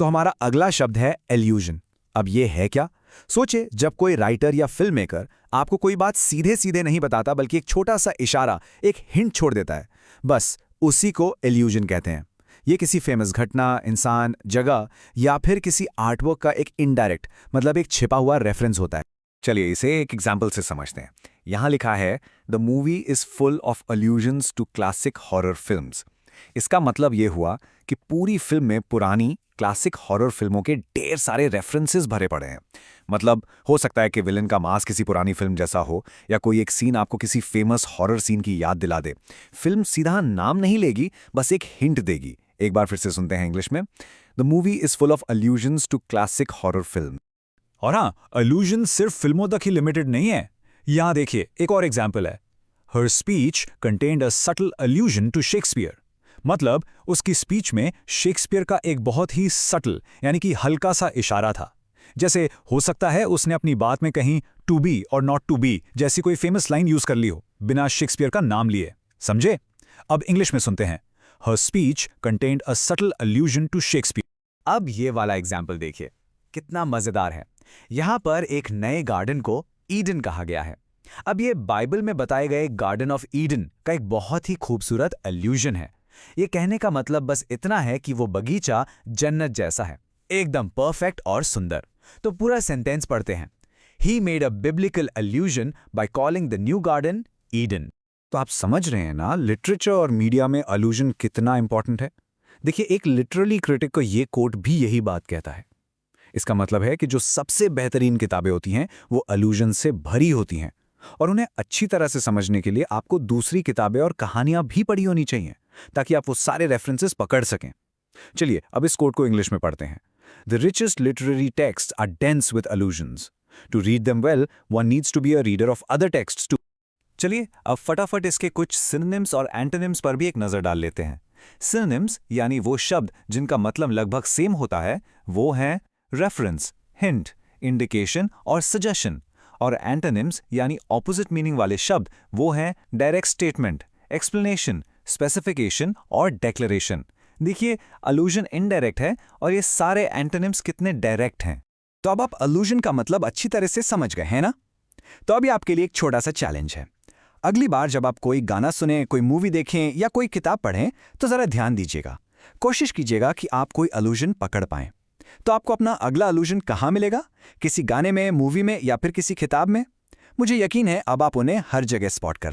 तो हमारा अगला शब्द है एल्यूजन। अब ये है क्या? सोचे, जब कोई राइटर या फिल्म मेकर आपको कोई बात सीधे सीधे नहीं बताता बल्कि एक छोटा सा इशारा, एक हिंट छोड़ देता है, बस उसी को एल्यूजन कहते हैं। ये किसी फेमस घटना, इंसान, जगह या फिर किसी आर्टवर्क का एक इनडायरेक्ट मतलब एक छिपा हुआ रेफरेंस होता है। चलिए इसे एक एग्जाम्पल से समझते हैं। यहाँ लिखा है the movie is full of allusions to classic horror films. इसका मतलब ये हुआ कि पूरी फिल्म में पुरानी क्लासिक हॉरर फिल्मों के ढेर सारे रेफरेंसेस भरे पड़े हैं। मतलब हो सकता है कि विलन का मास्क किसी पुरानी फिल्म जैसा हो, या कोई एक सीन आपको किसी फेमस हॉरर सीन की याद दिला दे। फिल्म सीधा नाम नहीं लेगी, बस एक हिंट देगी। एक बार फिर से सुनते हैं इंग्लिश में। The movie is full of allusions to classic horror film. और हाँ, अल्यूजन सिर्फ फिल्मों तक ही लिमिटेड नहीं है। यहां देखिए, एक और एग्जाम्पल है। हर speech contained a subtle allusion to Shakespeare. मतलब उसकी स्पीच में शेक्सपियर का एक बहुत ही सटल यानी कि हल्का सा इशारा था। जैसे हो सकता है उसने अपनी बात में कहीं टू बी और नॉट टू बी जैसी कोई फेमस लाइन यूज कर ली हो, बिना शेक्सपियर का नाम लिए। समझे? अब इंग्लिश में सुनते हैं। हर speech contained a subtle allusion to Shakespeare. अब ये वाला एग्जाम्पल देखिए, कितना मजेदार है। यहां पर एक नए गार्डन को ईडन कहा गया है। अब ये बाइबल में बताए गए गार्डन ऑफ ईडन का एक बहुत ही खूबसूरत अल्यूजन है। ये कहने का मतलब बस इतना है कि वो बगीचा जन्नत जैसा है, एकदम परफेक्ट और सुंदर। तो पूरा सेंटेंस पढ़ते हैं। He made a biblical allusion by calling the new garden Eden. तो आप समझ रहे हैं ना लिटरेचर और मीडिया में अल्यूजन कितना इंपॉर्टेंट है। देखिए, एक लिटरली क्रिटिक को ये कोट भी यही बात कहता है। इसका मतलब है कि जो सबसे बेहतरीन किताबें होती हैं वो अल्यूजन से भरी होती हैं, और उन्हें अच्छी तरह से समझने के लिए आपको दूसरी किताबें और कहानियां भी पढ़ी होनी चाहिए, ताकि आप वो सारे रेफरेंसेस पकड़ सकें। चलिए अब इस कोट को इंग्लिश में पढ़ते हैं। The richest literary texts are dense with allusions. To read them well one needs to be a reader of other texts too. चलिए अब फटाफट इसके कुछ सिनोनिम्स और एंटोनिम्स पर भी एक नजर डाल लेते हैं। सिनोनिम्स यानी वो शब्द जिनका मतलब लगभग सेम होता है, वो हैं रेफरेंस, हिंट, इंडिकेशन और सजेशन। और एंटोनिम्स यानी ऑपोजिट मीनिंग वाले शब्द वो हैं डायरेक्ट स्टेटमेंट, एक्सप्लेनेशन, स्पेसिफिकेशन और डेक्लेरेशन। देखिए, अल्यूजन इनडायरेक्ट है और ये सारे एंटोनिम्स कितने डायरेक्ट हैं। तो अब आप अल्यूजन का मतलब अच्छी तरह से समझ गए हैं ना? तो अभी आपके लिए एक छोटा सा चैलेंज है। अगली बार जब आप कोई गाना सुने, कोई मूवी देखें या कोई किताब पढ़ें, तो जरा ध्यान दीजिएगा। कोशिश कीजिएगा कि आप कोई अल्यूजन पकड़ पाएं। तो आपको अपना अगला अल्यूजन कहाँ मिलेगा? किसी गाने में, मूवी में या फिर किसी किताब में? मुझे यकीन है अब आप उन्हें हर जगह स्पॉट कर